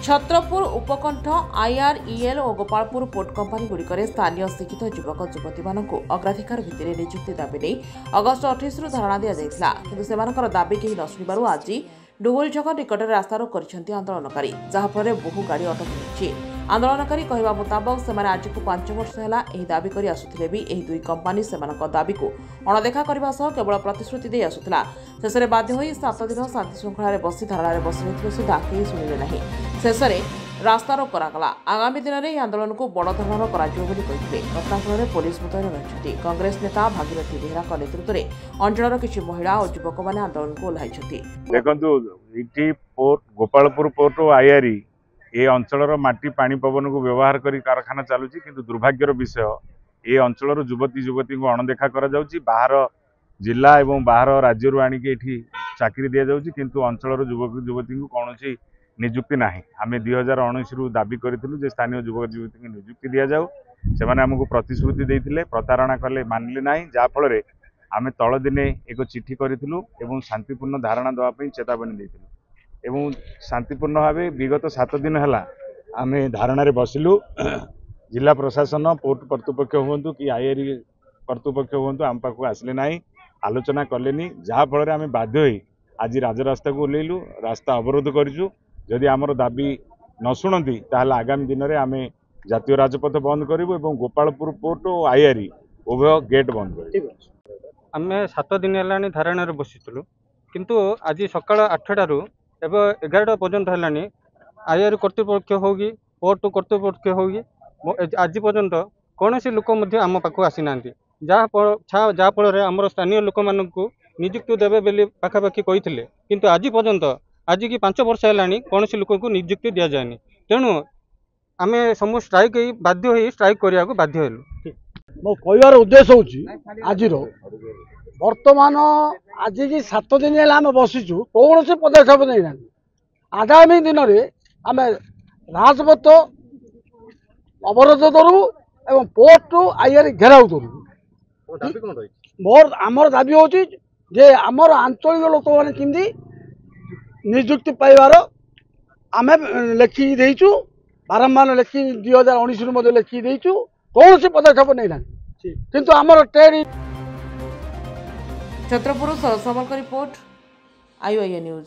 छत्रपुर उपकंठ आईआरईएल और Gopalpur port company गुड़िकर स्थानीय शिक्षित युवक युवती मानक अग्राधिकार भित्तिरे नियुक्ति दाबी नहीं अगस्ट 28 रु धारणा दि जाइथिला किंतु सेमानकर दाबी केही न सुनिबारु आज डुहुल छक निकट रास्तारोक करिसेंति आंदोलनकारी जहाँफल बहु गाड़ी अटकी रही। आंदोलनकारी कहवा मुताबक सेमाने आज को 5 वर्ष है यह दाबी कर आसुथिले भी एही दुई कंपानी सेमानक दाबी को अणदेखा करने सह केवल प्रतिश्रुति दे आसुथिला। शेषे बाध्य होई 7 दिन शांति श्रृंखला बसी धारणा बसी रही सुधा केही शुणिले नहीं। शेषे रास्तारोक करागला। आगामी दिन में आंदोलन को बड़ धरण घटनास्थल पुलिस मुतयन रही। कांग्रेस नेता भागीरथी बेहरा नेतृत्व में अंचल किसी महिला और युवक मैंने आंदोलन को ओह्लाई। देखो गोपालपुर पोर्ट और आईआरई ये अंचल माटी पानी पवन को व्यवहार कर कारखाना चलुची किंतु दुर्भाग्यर विषय ये अंचल युवती युवती को अणदेखा करा जाउची। बाहर जिला एवं बाहर राज्य आनिक ये चाकरी दि जाउची किंतु अंचल युवक युवती को कौन निजुक्ति ना। आम 2019 रु दाबी करूँ स्थानीय युवक युवती को निजुक्ति दि जाऊ से आमको प्रतिश्रुति देते प्रतारणा कले मानिले ना जहाँफल आम तल दिने एक चिठी करूँ शांतिपूर्ण धारणा देवाई चेतावनी देलु एवं शांतिपूर्ण भाव विगत 7 दिन है आम धारणा बसिलु। जिला प्रशासन पोर्ट कर्तृपक्ष हूँ कि आईआरई कर्तृपक्ष हूँ आम पाक आसिले ना आलोचना कले जहाँफल आम बाध्य होई आज राजरास्ता को ओह्लैलु रास्ता अवरोध करूँ। जदि आमर दाबी न शुणती ताहले आगामी दिन में आम जातीय राजपथ बंद करूँ और गोपालपुर पोर्ट और आईआरई उभय गेट बंद कर। आम 7 दिन है धारणा बसीलु किंतु आज सकाल 8टारू एवं 11टा पर्यंत है आईआरई कर्तृपक्ष हो कि पोर्ट कर्तृपक्ष हो कि आज पर्यंत कौन सी लोक आम पाक आसीना जहाँफल आम स्थानीय लोक मानक निजुक्ति देवे बोली पाखापाखि कहते किंतु आज पर्यंत आज की 5 वर्ष है कौन सी लोक को निजुक्ति दि जाए तेणु आम समूह स्ट्राइक बाध्य हो स्ट्राइक करने को बाध्य हेलु। मो कहवार उद्देश्य हूँ आज वर्तमान आज की 7 दिन है आम बसीचु कौन से पदक्षेप नहीं ना। आगामी दिन में आम राजपथ अवरोध करूँ एवं पोर्ट आईआरई घेराव करूँ। मोर आमर दाबी हूँ जे आमर आंचलिक लोक मैंने केमती निजुक्ति पाइबार आम लेखिकी देचु बारंबार लेखि 2019 लेखिकी देचु कौन से पदक्षेप नहीं ना किंतु आमर ट्रेड। छत्रपुर सरसमल का रिपोर्ट IOI न्यूज।